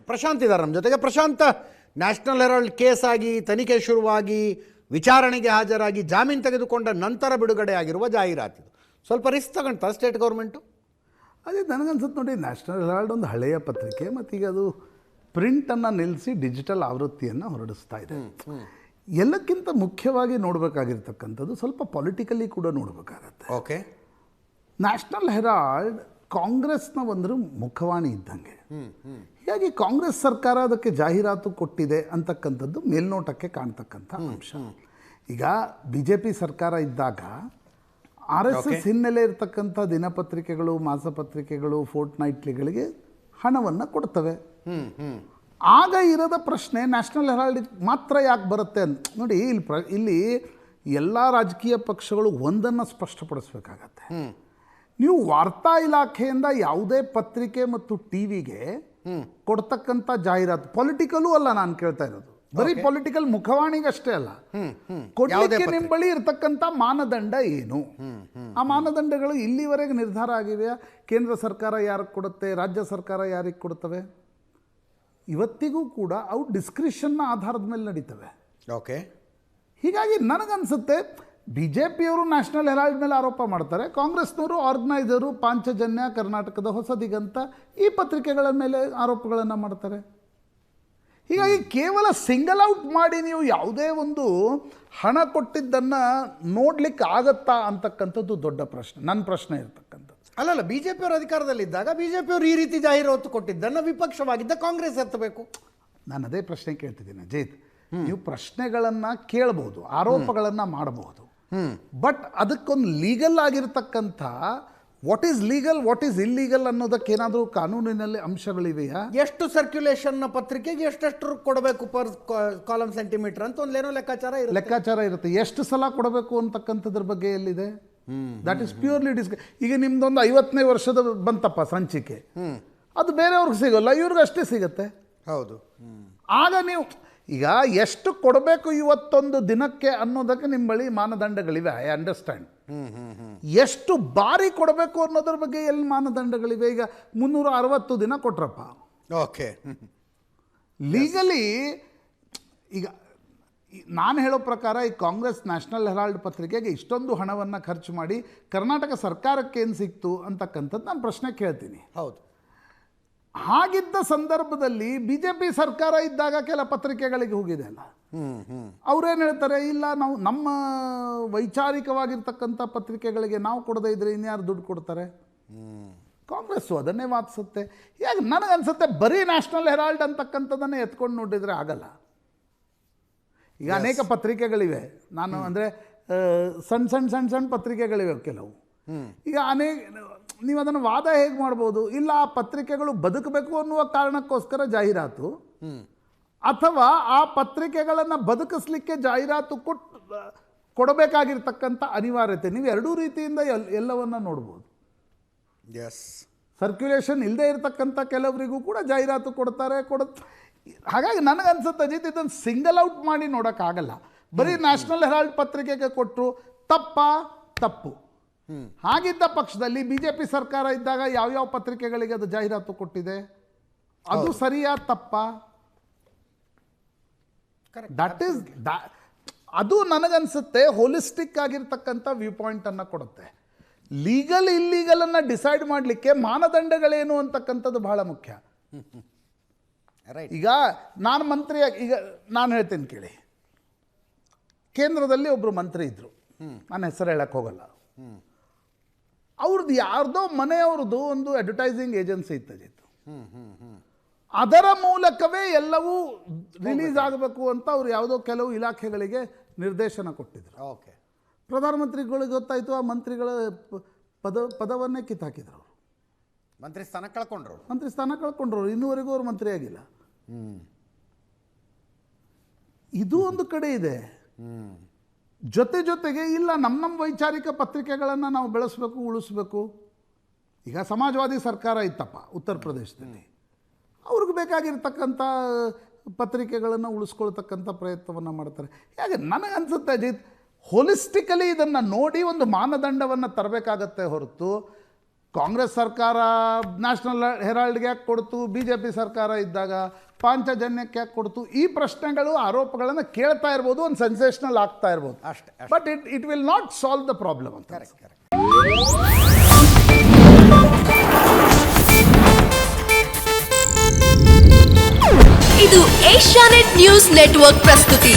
ಪ್ರಶಾಂತ್ ಇದ್ದಾರೆ ನಮ್ಮ ಜೊತೆಗೆ. ಪ್ರಶಾಂತ್, ನ್ಯಾಷನಲ್ ಹೆರಾಲ್ಡ್ ಕೇಸ್ ಆಗಿ ತನಿಖೆ ಶುರುವಾಗಿ ವಿಚಾರಣೆಗೆ ಹಾಜರಾಗಿ ಜಾಮೀನು ತೆಗೆದುಕೊಂಡ ನಂತರ ಬಿಡುಗಡೆ ಆಗಿರುವ ಜಾಹೀರಾತಿದು ಸ್ವಲ್ಪ ರಿಸ್ಕ್ ತಗೊಂತ ಸ್ಟೇಟ್ ಗೌರ್ಮೆಂಟು. ಅದೇ ನನಗನ್ಸುತ್ತೆ ನೋಡಿ, ನ್ಯಾಷನಲ್ ಹೆರಾಲ್ಡ್ ಒಂದು ಹಳೆಯ ಪತ್ರಿಕೆ, ಮತ್ತು ಈಗ ಅದು ಪ್ರಿಂಟನ್ನು ನಿಲ್ಲಿಸಿ ಡಿಜಿಟಲ್ ಆವೃತ್ತಿಯನ್ನು ಹೊರಡಿಸ್ತಾ ಇದೆ. ಎಲ್ಲಕ್ಕಿಂತ ಮುಖ್ಯವಾಗಿ ನೋಡಬೇಕಾಗಿರ್ತಕ್ಕಂಥದ್ದು ಸ್ವಲ್ಪ ಪೊಲಿಟಿಕಲಿ ಕೂಡ ನೋಡಬೇಕಾಗತ್ತೆ. ಓಕೆ, ನ್ಯಾಷನಲ್ ಹೆರಾಲ್ಡ್ ಕಾಂಗ್ರೆಸ್ನ ಒಂದು ಮುಖವಾಣಿ ಇದ್ದಂಗೆ. ಹೀಗಾಗಿ ಕಾಂಗ್ರೆಸ್ ಸರ್ಕಾರ ಅದಕ್ಕೆ ಜಾಹೀರಾತು ಕೊಟ್ಟಿದೆ ಅಂತಕ್ಕಂಥದ್ದು ಮೇಲ್ನೋಟಕ್ಕೆ ಕಾಣ್ತಕ್ಕಂಥ ಅಂಶ. ಈಗ BJP ಸರ್ಕಾರ ಇದ್ದಾಗ RSS ಹಿನ್ನೆಲೆ ಇರ್ತಕ್ಕಂಥ ದಿನಪತ್ರಿಕೆಗಳು, ಮಾಸಪತ್ರಿಕೆಗಳು, ಫೋರ್ಟ್ ನೈಟ್ಲಿಗಳಿಗೆ ಹಣವನ್ನು ಕೊಡ್ತವೆ. ಆಗ ಇರದ ಪ್ರಶ್ನೆ ನ್ಯಾಷನಲ್ ಹೆರಾಲ್ಡ್ ಮಾತ್ರ ಯಾಕೆ ಬರುತ್ತೆ ಅಂತ ನೋಡಿ. ಇಲ್ಲಿ ಎಲ್ಲ ರಾಜಕೀಯ ಪಕ್ಷಗಳು ಒಂದನ್ನು ಸ್ಪಷ್ಟಪಡಿಸ್ಬೇಕಾಗತ್ತೆ. ನೀವು ವಾರ್ತಾ ಇಲಾಖೆಯಿಂದ ಯಾವುದೇ ಪತ್ರಿಕೆ ಮತ್ತು ಟಿವಿಗೆ ಕೊಡ್ತಕ್ಕಂಥ ಜಾಹೀರಾತು ಪೊಲಿಟಿಕಲ್ಲೂ ಅಲ್ಲ ನಾನು ಕೇಳ್ತಾ ಇರೋದು, ಬರೀ ಪೊಲಿಟಿಕಲ್ ಮುಖವಾಣಿಗಷ್ಟೇ ಅಲ್ಲ, ಕೊಡ್ಲಿಕ್ಕೆ ನಿಮ್ಮ ಬಳಿ ಇರ್ತಕ್ಕಂಥ ಮಾನದಂಡ ಏನು? ಆ ಮಾನದಂಡಗಳು ಇಲ್ಲಿವರೆಗೆ ನಿರ್ಧಾರ ಆಗಿವೆಯಾ? ಕೇಂದ್ರ ಸರ್ಕಾರ ಯಾರಿಗೆ ಕೊಡುತ್ತೆ, ರಾಜ್ಯ ಸರ್ಕಾರ ಯಾರಿಗೆ ಕೊಡ್ತವೆ? ಇವತ್ತಿಗೂ ಕೂಡ ಅವು ಡಿಸ್ಕ್ರಿಷನ್ನ ಆಧಾರದ ಮೇಲೆ ನಡೀತವೆ. ಓಕೆ, ಹೀಗಾಗಿ ನನಗನ್ಸುತ್ತೆ BJPಯವರು ನ್ಯಾಷನಲ್ ಹೆರಾಲ್ಡ್ ಮೇಲೆ ಆರೋಪ ಮಾಡ್ತಾರೆ, ಕಾಂಗ್ರೆಸ್ನವರು ಆರ್ಗನೈಸರು ಪಾಂಚಜನ್ಯ, ಕರ್ನಾಟಕದ ಹೊಸ ದಿಗಂತ ಈ ಪತ್ರಿಕೆಗಳ ಮೇಲೆ ಆರೋಪಗಳನ್ನು ಮಾಡ್ತಾರೆ. ಹೀಗಾಗಿ ಕೇವಲ ಸಿಂಗಲ್ ಔಟ್ ಮಾಡಿ ನೀವು ಯಾವುದೇ ಒಂದು ಹಣ ಕೊಟ್ಟಿದ್ದನ್ನು ನೋಡ್ಲಿಕ್ಕೆ ಆಗತ್ತಾ ಅಂತಕ್ಕಂಥದ್ದು ದೊಡ್ಡ ಪ್ರಶ್ನೆ, ನನ್ನ ಪ್ರಶ್ನೆ ಇರ್ತಕ್ಕಂಥದ್ದು. ಅಲ್ಲಲ್ಲ, BJPಯವರು ಅಧಿಕಾರದಲ್ಲಿದ್ದಾಗ BJPಯವರು ಈ ರೀತಿ ಜಾಹೀರಾತು ಕೊಟ್ಟಿದ್ದನ್ನು ವಿಪಕ್ಷವಾಗಿದ್ದ ಕಾಂಗ್ರೆಸ್ ಎತ್ತಬೇಕು. ನಾನು ಅದೇ ಪ್ರಶ್ನೆ ಕೇಳ್ತಿದ್ದೀನಿ ಅಜೇತ್. ನೀವು ಪ್ರಶ್ನೆಗಳನ್ನು ಕೇಳ್ಬೋದು, ಆರೋಪಗಳನ್ನು ಮಾಡಬಹುದು, ಬಟ್ ಅದಕ್ಕೊಂದು ಲೀಗಲ್ ಆಗಿರ್ತಕ್ಕಂಥ what is legal, what is illegal ಅನ್ನೋದಕ್ಕೆ ಏನಾದರೂ ಕಾನೂನಿನಲ್ಲಿ ಅಂಶಗಳಿವೆಯಾ? ಎಷ್ಟು ಸರ್ಕ್ಯುಲೇಷನ್ನ ಪತ್ರಿಕೆಗೆ ಎಷ್ಟೆಷ್ಟು ಕೊಡಬೇಕು ಪರ್ ಕಾಲಮ್ ಸೆಂಟಿಮೀಟರ್ ಅಂತ ಒಂದೇನೋ ಲೆಕ್ಕಾಚಾರ ಇರುತ್ತೆ. ಎಷ್ಟು ಸಲ ಕೊಡಬೇಕು ಅಂತಕ್ಕಂಥದ್ರ ಬಗ್ಗೆ ಎಲ್ಲಿದೆ? ದಟ್ ಈಸ್ ಪ್ಯೂರ್ಲಿ ಈಗ ನಿಮ್ದೊಂದು 50ನೇ ವರ್ಷದ ಬಂತಪ್ಪ ಸಂಚಿಕೆ, ಅದು ಬೇರೆಯವ್ರಿಗೆ ಸಿಗೋಲ್ಲ, ಇವ್ರಿಗೆ ಅಷ್ಟೇ ಸಿಗತ್ತೆ. ಹೌದು. ಆಗ ನೀವು ಈಗ ಎಷ್ಟು ಕೊಡಬೇಕು ಇವತ್ತೊಂದು ದಿನಕ್ಕೆ ಅನ್ನೋದಕ್ಕೆ ನಿಮ್ಮ ಬಳಿ ಮಾನದಂಡಗಳಿವೆ, ಐ ಅಂಡರ್ಸ್ಟ್ಯಾಂಡ್. ಎಷ್ಟು ಬಾರಿ ಕೊಡಬೇಕು ಅನ್ನೋದ್ರ ಬಗ್ಗೆ ಎಲ್ಲಿ ಮಾನದಂಡಗಳಿವೆ? ಈಗ 360 ದಿನ ಕೊಟ್ರಪ್ಪ, ಓಕೆ. ಲೀಗಲಿ ಈಗ ನಾನು ಹೇಳೋ ಪ್ರಕಾರ ಈ ಕಾಂಗ್ರೆಸ್ ನ್ಯಾಷನಲ್ ಹೆರಾಲ್ಡ್ ಪತ್ರಿಕೆಗೆ ಇಷ್ಟೊಂದು ಹಣವನ್ನು ಖರ್ಚು ಮಾಡಿ ಕರ್ನಾಟಕ ಸರ್ಕಾರಕ್ಕೆ ಏನು ಸಿಕ್ತು ಅಂತಕ್ಕಂಥದ್ದು ನಾನು ಪ್ರಶ್ನೆ ಕೇಳ್ತೀನಿ. ಹೌದು. ಹಾಗಿದ್ದ ಸಂದರ್ಭದಲ್ಲಿ BJP ಸರ್ಕಾರ ಇದ್ದಾಗ ಕೆಲ ಪತ್ರಿಕೆಗಳಿಗೆ ಹೋಗಿದೆ ಅಲ್ಲ, ಅವ್ರೇನು ಹೇಳ್ತಾರೆ, ಇಲ್ಲ ನಾವು ನಮ್ಮ ವೈಚಾರಿಕವಾಗಿರ್ತಕ್ಕಂಥ ಪತ್ರಿಕೆಗಳಿಗೆ ನಾವು ಕೊಡದೇ ಇದ್ರೆ ಇನ್ಯಾರು ದುಡ್ಡು ಕೊಡ್ತಾರೆ? ಕಾಂಗ್ರೆಸ್ಸು ಅದನ್ನೇ ವಾದಿಸುತ್ತೆ. ಹೀಗಾಗಿ ನನಗನ್ಸುತ್ತೆ ಬರೀ ನ್ಯಾಷನಲ್ ಹೆರಾಲ್ಡ್ ಅಂತಕ್ಕಂಥದ್ದನ್ನೇ ಎತ್ಕೊಂಡು ನೋಡಿದರೆ ಆಗಲ್ಲ. ಈಗ ಅನೇಕ ಪತ್ರಿಕೆಗಳಿವೆ, ನಾನು ಅಂದರೆ ಸಣ್ಣ ಪತ್ರಿಕೆಗಳಿವೆ ಕೆಲವು. ಈಗ ನೀವು ಅದನ್ನು ವಾದ ಹೇಗೆ ಮಾಡ್ಬೋದು? ಇಲ್ಲ, ಆ ಪತ್ರಿಕೆಗಳು ಬದುಕಬೇಕು ಅನ್ನುವ ಕಾರಣಕ್ಕೋಸ್ಕರ ಜಾಹೀರಾತು, ಅಥವಾ ಆ ಪತ್ರಿಕೆಗಳನ್ನು ಬದುಕಿಸ್ಲಿಕ್ಕೆ ಜಾಹೀರಾತು ಕೊಡಬೇಕಾಗಿರ್ತಕ್ಕಂಥ ಅನಿವಾರ್ಯತೆ. ನೀವು ಎರಡೂ ರೀತಿಯಿಂದ ಎಲ್ಲವನ್ನ ನೋಡ್ಬೋದು. ಎಸ್, ಸರ್ಕ್ಯುಲೇಷನ್ ಇಲ್ಲದೆ ಇರತಕ್ಕಂಥ ಕೆಲವರಿಗೂ ಕೂಡ ಜಾಹೀರಾತು ಕೊಡ್ತಾರೆ. ಹಾಗಾಗಿ ನನಗನ್ಸುತ್ತೆ ಅಜಿತ್, ಇದನ್ನು ಸಿಂಗಲ್ ಔಟ್ ಮಾಡಿ ನೋಡೋಕ್ಕಾಗಲ್ಲ. ಬರೀ ನ್ಯಾಷನಲ್ ಹೆರಾಲ್ಡ್ ಪತ್ರಿಕೆಗೆ ಕೊಟ್ಟರು ತಪ್ಪು. ಹಾಗಿದ್ದ ಪಕ್ಷದಲ್ಲಿ BJP ಸರ್ಕಾರ ಇದ್ದಾಗ ಯಾವ್ಯಾವ ಪತ್ರಿಕೆಗಳಿಗೆ ಅದು ಜಾಹೀರಾತು ಕೊಟ್ಟಿದೆ, ಅದು ಸರಿಯಾ ತಪ್ಪಾ? ದಟ್ ಈಸ್ ಅದು ನನಗನ್ಸುತ್ತೆ ಹೋಲಿಸ್ಟಿಕ್ ಆಗಿರ್ತಕ್ಕಂಥ ವ್ಯೂ ಪಾಯಿಂಟನ್ನು ಕೊಡುತ್ತೆ. ಲೀಗಲ್ ಇಲ್ಲೀಗಲನ್ನು ಡಿಸೈಡ್ ಮಾಡಲಿಕ್ಕೆ ಮಾನದಂಡಗಳೇನು ಅಂತಕ್ಕಂಥದ್ದು ಬಹಳ ಮುಖ್ಯ. ಈಗ ನಾನು ಮಂತ್ರಿಯಾಗಿ, ಈಗ ನಾನು ಹೇಳ್ತೇನೆ ಕೇಳಿ, ಕೇಂದ್ರದಲ್ಲಿ ಒಬ್ಬರು ಮಂತ್ರಿ ಇದ್ದರು, ನಾನು ಹೆಸರು ಹೇಳಕ್ಕೆ ಹೋಗಲ್ಲ. ಅವ್ರದ್ದು ಯಾರ್ದೋ ಮನೆಯವ್ರದ್ದು ಒಂದು ಅಡ್ವರ್ಟೈಸಿಂಗ್ ಏಜೆನ್ಸಿ ಇತ್ತು. ಅದರ ಮೂಲಕವೇ ಎಲ್ಲವೂ ರಿಲೀಸ್ ಆಗಬೇಕು ಅಂತ ಅವ್ರು ಯಾವುದೋ ಕೆಲವು ಇಲಾಖೆಗಳಿಗೆ ನಿರ್ದೇಶನ ಕೊಟ್ಟಿದ್ರು. ಓಕೆ, ಪ್ರಧಾನಮಂತ್ರಿಗಳಿಗೆ ಗೊತ್ತಾಯಿತು, ಆ ಮಂತ್ರಿಗಳ ಪದವನ್ನೇ ಕಿತ್ತಾಕಿದ್ರು. ಅವರು ಮಂತ್ರಿ ಸ್ಥಾನ ಕಳ್ಕೊಂಡ್ರು. ಇನ್ನೂವರೆಗೂ ಅವರು ಮಂತ್ರಿ ಆಗಿಲ್ಲ. ಇದು ಒಂದು ಕಡೆ ಇದೆ. ಜೊತೆಗೆ ಇಲ್ಲ, ನಮ್ಮ ವೈಚಾರಿಕ ಪತ್ರಿಕೆಗಳನ್ನು ನಾವು ಬೆಳೆಸಬೇಕು, ಉಳಿಸ್ಬೇಕು. ಈಗ ಸಮಾಜವಾದಿ ಸರ್ಕಾರ ಇತ್ತಪ್ಪ ಉತ್ತರ ಪ್ರದೇಶದಲ್ಲಿ, ಅವ್ರಿಗೆ ಬೇಕಾಗಿರ್ತಕ್ಕಂಥ ಪತ್ರಿಕೆಗಳನ್ನು ಉಳಿಸ್ಕೊಳ್ತಕ್ಕಂಥ ಪ್ರಯತ್ನವನ್ನು ಮಾಡ್ತಾರೆ. ಹಾಗೆ ನನಗನ್ಸುತ್ತೆ ಅಜಿತ್, ಹೋಲಿಸ್ಟಿಕಲಿ ಇದನ್ನು ನೋಡಿ ಒಂದು ಮಾನದಂಡವನ್ನು ತರಬೇಕಾಗತ್ತೆ ಹೊರತು ಕಾಂಗ್ರೆಸ್ ಸರ್ಕಾರ ನ್ಯಾಷನಲ್ ಹೆರಾಲ್ಡ್ಗೆ ಯಾಕೆ ಕೊಡ್ತು, ಬಿ ಜೆ ಪಿ ಸರ್ಕಾರ ಇದ್ದಾಗ ಪಾಂಚಜನ್ಯಕ್ಕೆ ಯಾಕೆ ಕೊಡ್ತು, ಈ ಪ್ರಶ್ನೆಗಳು ಆರೋಪಗಳನ್ನು ಕೇಳ್ತಾ ಇರ್ಬೋದು, ಒಂದು ಸೆನ್ಸೇಷನಲ್ ಆಗ್ತಾ ಇರ್ಬೋದು ಅಷ್ಟೇ. But it will not solve the problem ಅಂತ. ಕರೆಕ್ಟ್. ಇದು ಏಷ್ಯಾನೆಟ್ ನ್ಯೂಸ್ ನೆಟ್ವರ್ಕ್ ಪ್ರಸ್ತುತಿ.